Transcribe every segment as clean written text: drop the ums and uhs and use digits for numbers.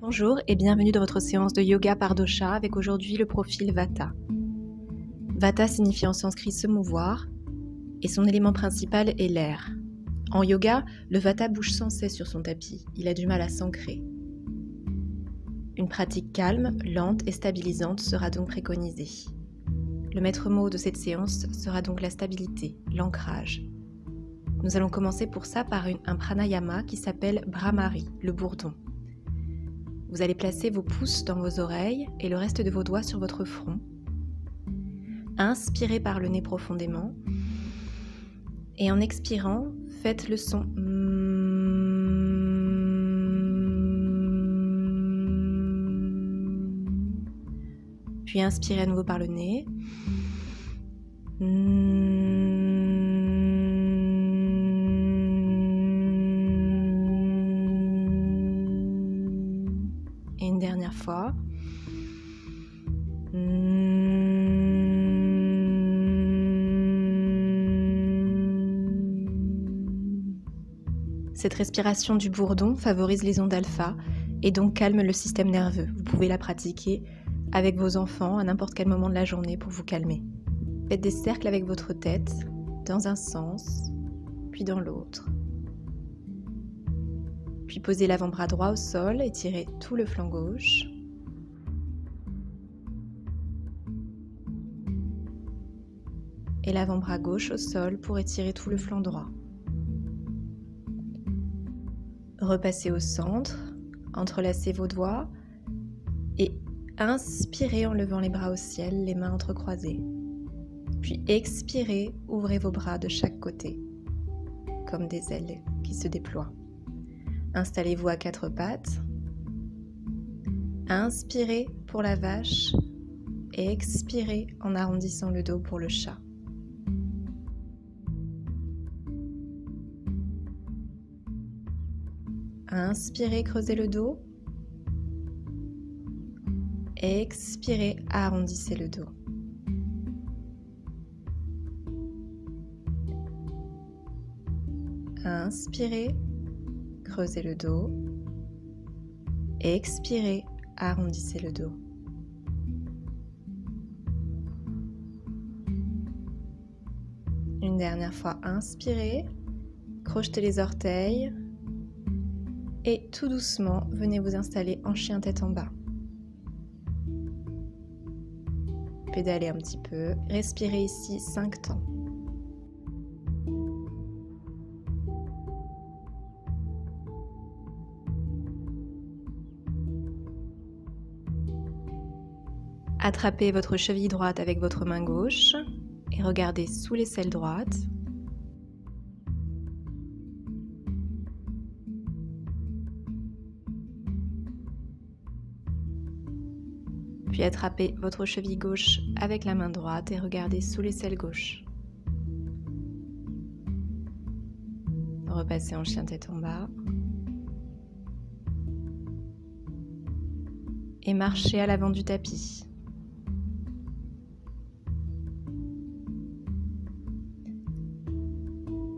Bonjour et bienvenue dans votre séance de yoga par dosha avec aujourd'hui le profil Vata. Vata signifie en sanskrit se mouvoir et son élément principal est l'air. En yoga, le Vata bouge sans cesse sur son tapis, il a du mal à s'ancrer. Une pratique calme, lente et stabilisante sera donc préconisée. Le maître mot de cette séance sera donc la stabilité, l'ancrage. Nous allons commencer pour ça par un pranayama qui s'appelle Bhramari, le bourdon. Vous allez placer vos pouces dans vos oreilles et le reste de vos doigts sur votre front. Inspirez par le nez profondément et en expirant, faites le son puis inspirez à nouveau par le nez. Et une dernière fois. Cette respiration du bourdon favorise les ondes alpha et donc calme le système nerveux. Vous pouvez la pratiquer avec vos enfants à n'importe quel moment de la journée pour vous calmer. Faites des cercles avec votre tête dans un sens, puis dans l'autre. Puis posez l'avant-bras droit au sol, étirez tout le flanc gauche. Et l'avant-bras gauche au sol pour étirer tout le flanc droit. Repassez au centre, entrelacez vos doigts et inspirez en levant les bras au ciel, les mains entrecroisées. Puis expirez, ouvrez vos bras de chaque côté, comme des ailes qui se déploient. Installez-vous à quatre pattes. Inspirez pour la vache et expirez en arrondissant le dos pour le chat. Inspirez, creusez le dos. Expirez, arrondissez le dos. Inspirez, creusez le dos. Expirez, arrondissez le dos. Une dernière fois, inspirez, crochetez les orteils. Et tout doucement, venez vous installer en chien tête en bas. Pédalez un petit peu. Respirez ici 5 temps. Attrapez votre cheville droite avec votre main gauche et regardez sous l'aisselle droite. Puis attrapez votre cheville gauche avec la main droite et regardez sous l'aisselle gauche. Repassez en chien tête en bas. Et marchez à l'avant du tapis.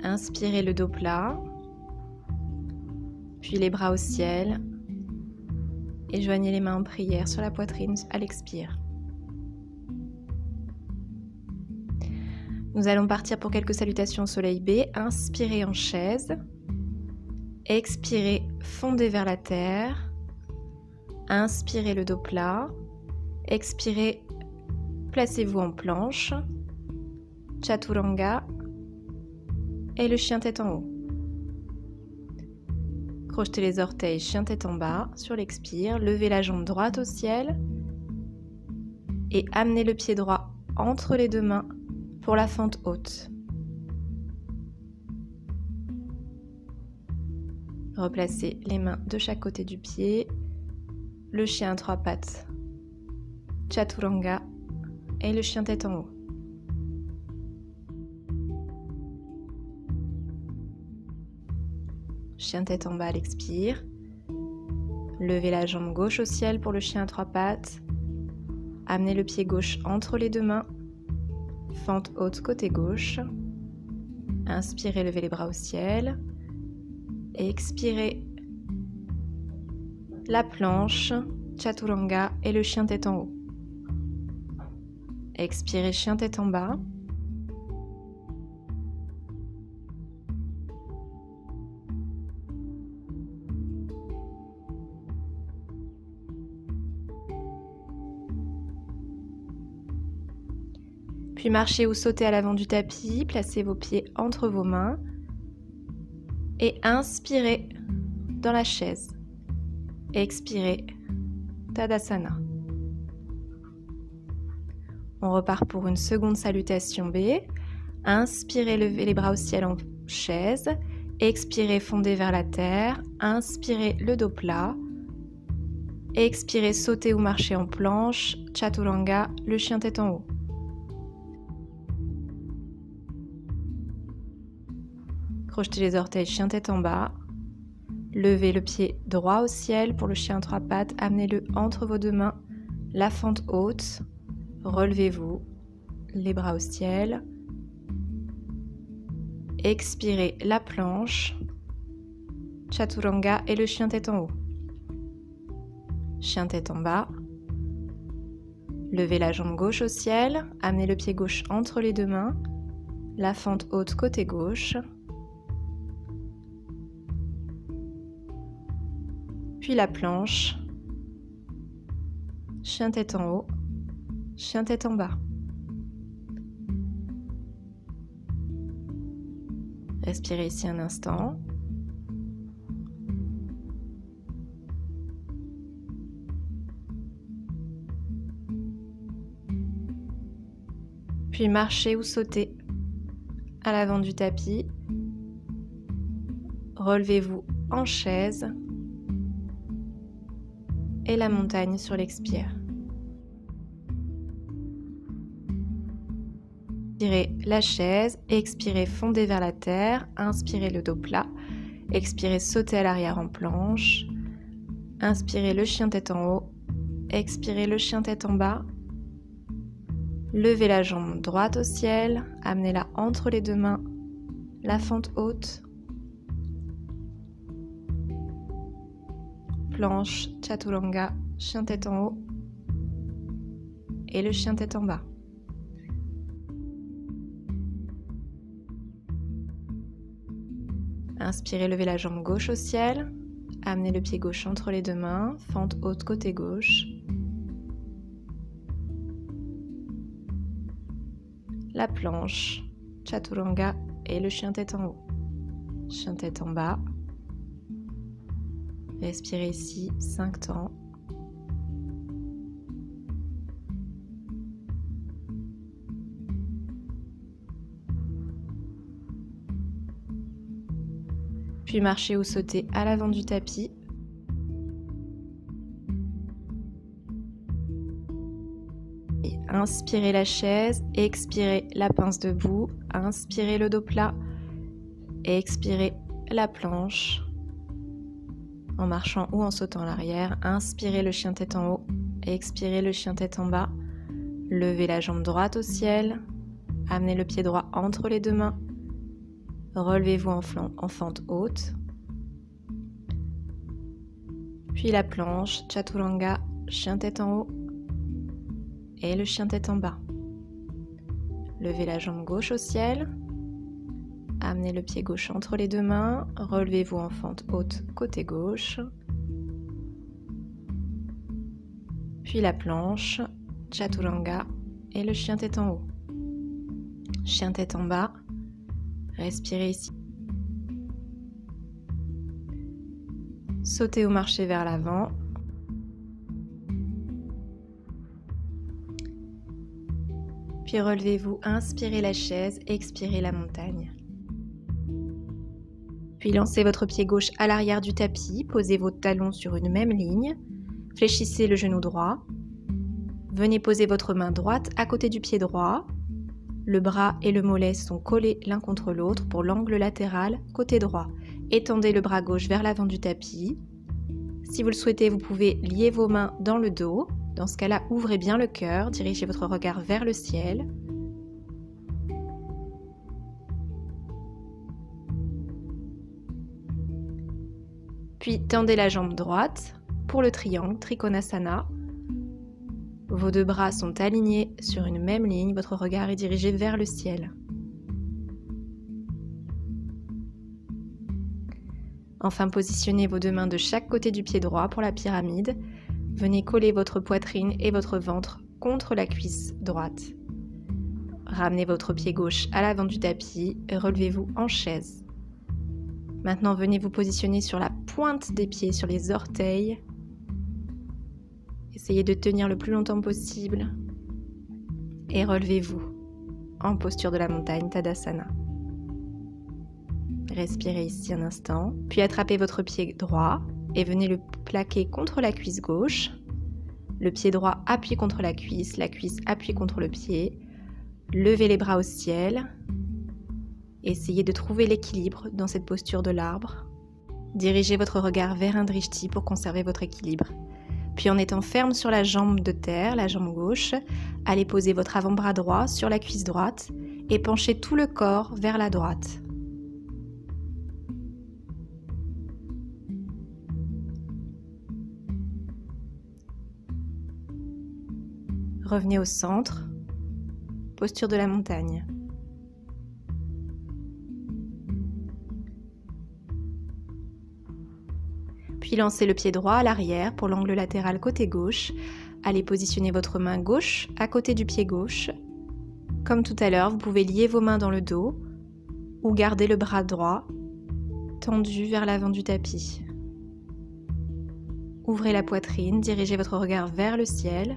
Inspirez le dos plat, puis les bras au ciel. Et joignez les mains en prière sur la poitrine à l'expire. Nous allons partir pour quelques salutations au soleil B. Inspirez en chaise. Expirez, fondez vers la terre. Inspirez le dos plat. Expirez, placez-vous en planche. Chaturanga. Et le chien tête en haut. Crochetez les orteils, chien tête en bas, sur l'expire, levez la jambe droite au ciel et amenez le pied droit entre les deux mains pour la fente haute. Replacez les mains de chaque côté du pied, le chien à trois pattes, Chaturanga et le chien tête en haut. Chien tête en bas à l'expire. Levez la jambe gauche au ciel pour le chien à trois pattes. Amenez le pied gauche entre les deux mains. Fente haute côté gauche. Inspirez, levez les bras au ciel. Expirez. la planche, Chaturanga et le chien tête en haut. Expirez, chien tête en bas. Puis marchez ou sautez à l'avant du tapis, placez vos pieds entre vos mains et inspirez dans la chaise. Expirez, Tadasana. On repart pour une seconde salutation B. Inspirez, levez les bras au ciel en chaise. Expirez, fondez vers la terre. Inspirez, le dos plat. Expirez, sautez ou marchez en planche. Chaturanga, le chien tête en haut. Crochetez les orteils, chien tête en bas. Levez le pied droit au ciel pour le chien 3 pattes. Amenez-le entre vos deux mains, la fente haute. Relevez-vous, les bras au ciel. Expirez la planche, Chaturanga et le chien tête en haut. Chien tête en bas. Levez la jambe gauche au ciel. Amenez le pied gauche entre les deux mains, la fente haute côté gauche. Puis la planche, chien tête en haut, chien tête en bas. Respirez ici un instant. Puis marchez ou sautez à l'avant du tapis. Relevez-vous en chaise. Et la montagne sur l'expire. Inspirez la chaise, expirez, fondez vers la terre, inspirez le dos plat, expirez, sautez à l'arrière en planche, inspirez le chien tête en haut, expirez le chien tête en bas, levez la jambe droite au ciel, amenez-la entre les deux mains, la fente haute, planche, Chaturanga, chien tête en haut et le chien tête en bas. Inspirez, levez la jambe gauche au ciel, amenez le pied gauche entre les deux mains, fente haute côté gauche. La planche, Chaturanga et le chien tête en haut. Chien tête en bas. Respirez ici 5 temps. Puis marchez ou sautez à l'avant du tapis. Et inspirez la chaise, expirez la pince debout, inspirez le dos plat, expirez la planche. En marchant ou en sautant à l'arrière, inspirez le chien tête en haut, expirez le chien tête en bas, levez la jambe droite au ciel, amenez le pied droit entre les deux mains, relevez-vous en fente haute, puis la planche, Chaturanga, chien tête en haut et le chien tête en bas. Levez la jambe gauche au ciel, amenez le pied gauche entre les deux mains, relevez-vous en fente haute côté gauche, puis la planche, Chaturanga et le chien tête en haut. Chien tête en bas, respirez ici. Sautez ou marchez vers l'avant. Puis relevez-vous, inspirez la chaise, expirez la montagne. Puis lancez votre pied gauche à l'arrière du tapis, posez vos talons sur une même ligne, fléchissez le genou droit, venez poser votre main droite à côté du pied droit, le bras et le mollet sont collés l'un contre l'autre pour l'angle latéral côté droit. Étendez le bras gauche vers l'avant du tapis. Si vous le souhaitez, vous pouvez lier vos mains dans le dos. Dans ce cas-là, ouvrez bien le cœur, dirigez votre regard vers le ciel. Puis tendez la jambe droite, pour le triangle, Trikonasana. Vos deux bras sont alignés sur une même ligne, votre regard est dirigé vers le ciel. Enfin, positionnez vos deux mains de chaque côté du pied droit pour la pyramide. Venez coller votre poitrine et votre ventre contre la cuisse droite. Ramenez votre pied gauche à l'avant du tapis et relevez-vous en chaise. Maintenant, venez vous positionner sur la pointe des pieds, sur les orteils. Essayez de tenir le plus longtemps possible et relevez-vous en posture de la montagne, Tadasana. Respirez ici un instant, puis attrapez votre pied droit et venez le plaquer contre la cuisse gauche. Le pied droit appuie contre la cuisse appuie contre le pied. Levez les bras au ciel. Essayez de trouver l'équilibre dans cette posture de l'arbre. Dirigez votre regard vers un drishti pour conserver votre équilibre. Puis en étant ferme sur la jambe de terre, la jambe gauche, allez poser votre avant-bras droit sur la cuisse droite et penchez tout le corps vers la droite. Revenez au centre, posture de la montagne. Puis lancez le pied droit à l'arrière pour l'angle latéral côté gauche. Allez positionner votre main gauche à côté du pied gauche. Comme tout à l'heure, vous pouvez lier vos mains dans le dos ou garder le bras droit tendu vers l'avant du tapis. Ouvrez la poitrine, dirigez votre regard vers le ciel.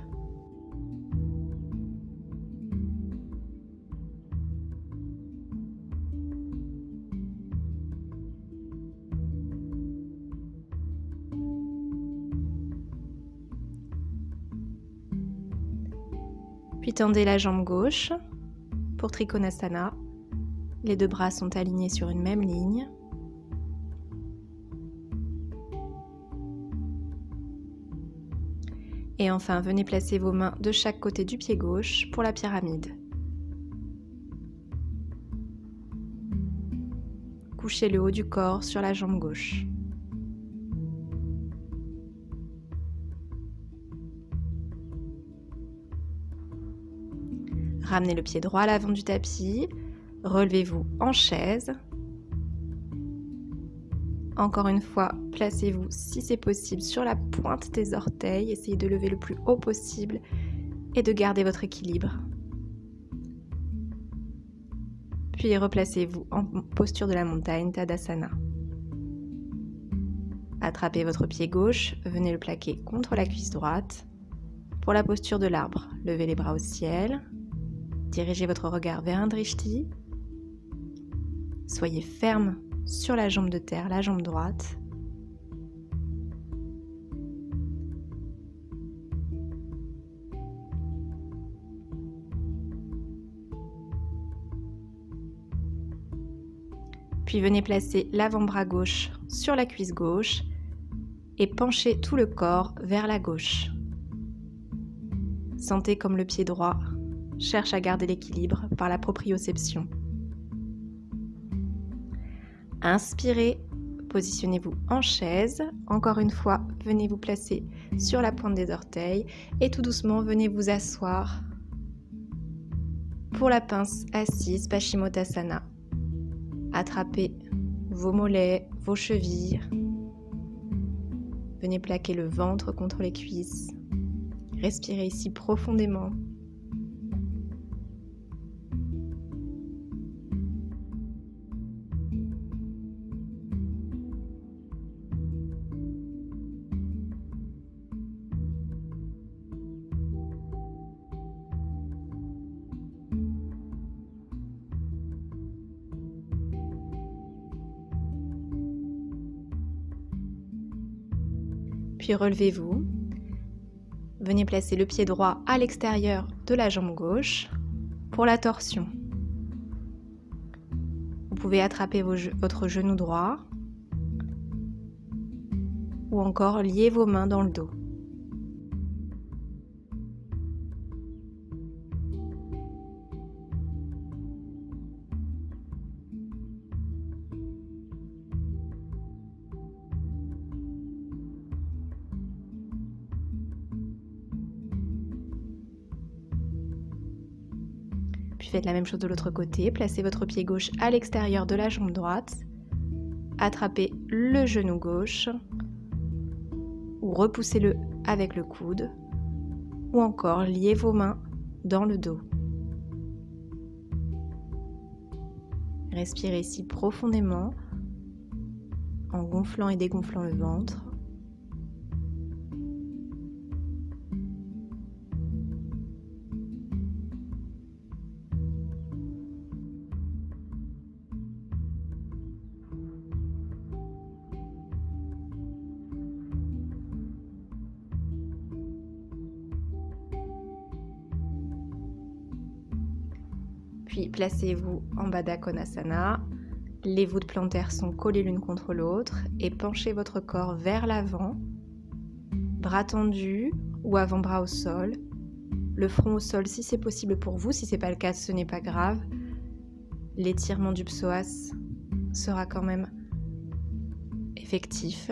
Puis tendez la jambe gauche pour Trikonasana. Les deux bras sont alignés sur une même ligne. Et enfin, venez placer vos mains de chaque côté du pied gauche pour la pyramide. Couchez le haut du corps sur la jambe gauche. Ramenez le pied droit à l'avant du tapis, relevez-vous en chaise. Encore une fois, placez-vous si c'est possible sur la pointe des orteils, essayez de lever le plus haut possible et de garder votre équilibre. Puis replacez-vous en posture de la montagne, Tadasana. Attrapez votre pied gauche, venez le plaquer contre la cuisse droite. Pour la posture de l'arbre, levez les bras au ciel. Dirigez votre regard vers un drishti. Soyez ferme sur la jambe de terre, la jambe droite. Puis venez placer l'avant-bras gauche sur la cuisse gauche et penchez tout le corps vers la gauche. Sentez comme le pied droit cherche à garder l'équilibre par la proprioception. Inspirez, positionnez-vous en chaise. Encore une fois, venez vous placer sur la pointe des orteils et tout doucement, venez vous asseoir pour la pince assise, Paschimottanasana. Attrapez vos mollets, vos chevilles. Venez plaquer le ventre contre les cuisses. Respirez ici profondément. Puis relevez-vous. Venez placer le pied droit à l'extérieur de la jambe gauche pour la torsion. Vous pouvez attraper votre genou droit ou encore lier vos mains dans le dos. Puis faites la même chose de l'autre côté. Placez votre pied gauche à l'extérieur de la jambe droite. Attrapez le genou gauche ou repoussez-le avec le coude. Ou encore liez vos mains dans le dos. Respirez ici profondément en gonflant et dégonflant le ventre. Puis placez-vous en Baddha Konasana. Les voûtes plantaires sont collées l'une contre l'autre et penchez votre corps vers l'avant, bras tendus ou avant-bras au sol, le front au sol si c'est possible pour vous. Si ce n'est pas le cas, ce n'est pas grave. L'étirement du psoas sera quand même effectif.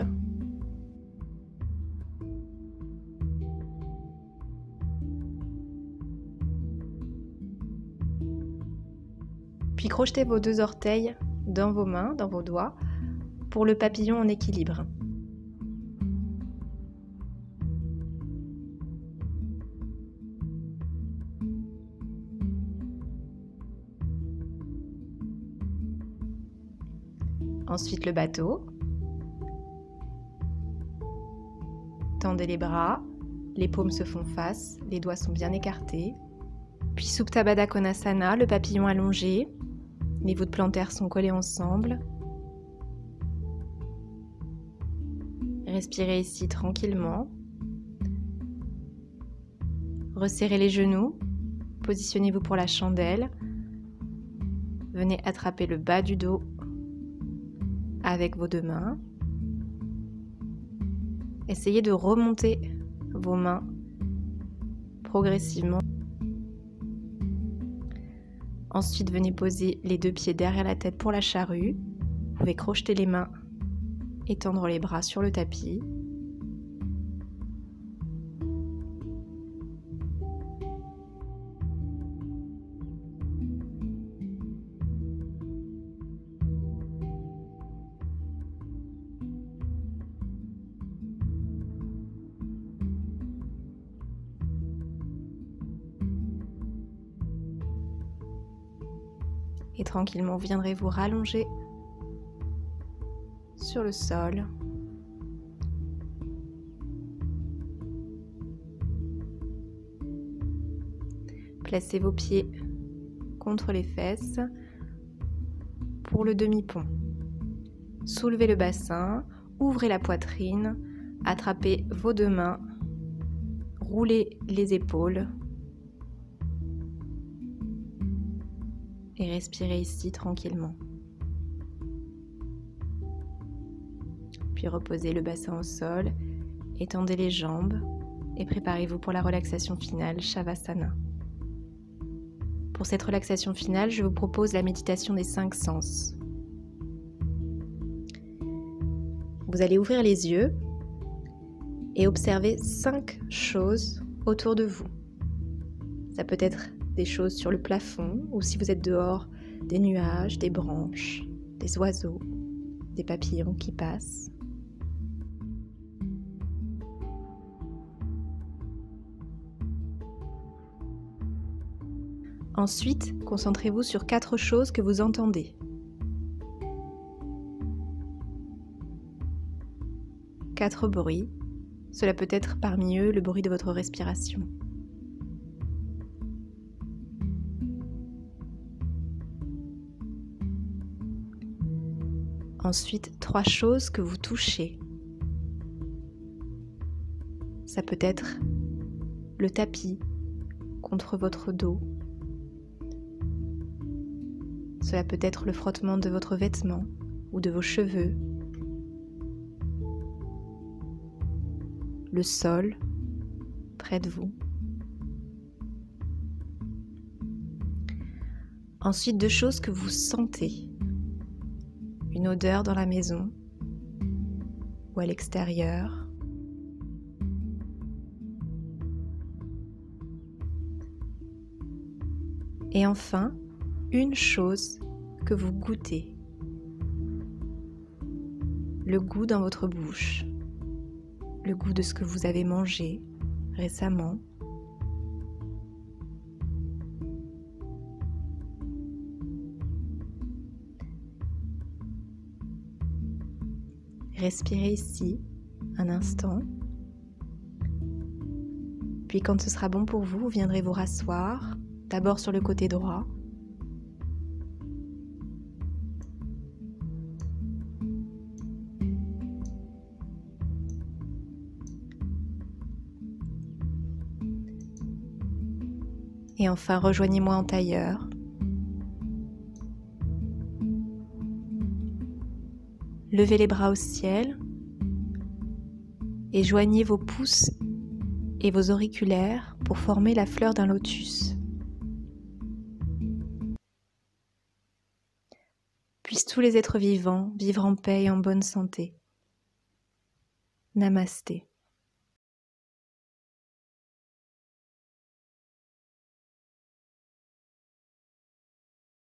Puis crochetez vos 2 orteils dans vos mains, dans vos doigts, pour le papillon en équilibre. Ensuite le bateau. Tendez les bras, les paumes se font face, les doigts sont bien écartés. Puis Supta Baddha Konasana, le papillon allongé. Les voûtes plantaires sont collées ensemble. Respirez ici tranquillement. Resserrez les genoux. Positionnez-vous pour la chandelle. Venez attraper le bas du dos avec vos 2 mains. Essayez de remonter vos mains progressivement. Ensuite, venez poser les 2 pieds derrière la tête pour la charrue. Vous pouvez crocheter les mains et tendre les bras sur le tapis. Et tranquillement, vous viendrez vous rallonger sur le sol. Placez vos pieds contre les fesses pour le demi-pont. Soulevez le bassin, ouvrez la poitrine, attrapez vos 2 mains, roulez les épaules. Et respirez ici tranquillement. Puis reposez le bassin au sol, étendez les jambes et préparez-vous pour la relaxation finale, Shavasana. Pour cette relaxation finale, je vous propose la méditation des 5 sens. Vous allez ouvrir les yeux et observer 5 choses autour de vous. Ça peut être des choses sur le plafond, ou si vous êtes dehors, des nuages, des branches, des oiseaux, des papillons qui passent. Ensuite, concentrez-vous sur 4 choses que vous entendez. 4 bruits. Cela peut être parmi eux le bruit de votre respiration. Ensuite, 3 choses que vous touchez. Ça peut être le tapis contre votre dos. Cela peut être le frottement de votre vêtement ou de vos cheveux. Le sol près de vous. Ensuite, 2 choses que vous sentez. Une odeur dans la maison ou à l'extérieur. Et enfin, une chose que vous goûtez. Le goût dans votre bouche, le goût de ce que vous avez mangé récemment. Respirez ici un instant. Puis quand ce sera bon pour vous, vous viendrez vous rasseoir, d'abord sur le côté droit. Et enfin, rejoignez-moi en tailleur. Levez les bras au ciel et joignez vos pouces et vos auriculaires pour former la fleur d'un lotus. Puissent tous les êtres vivants vivre en paix et en bonne santé. Namasté.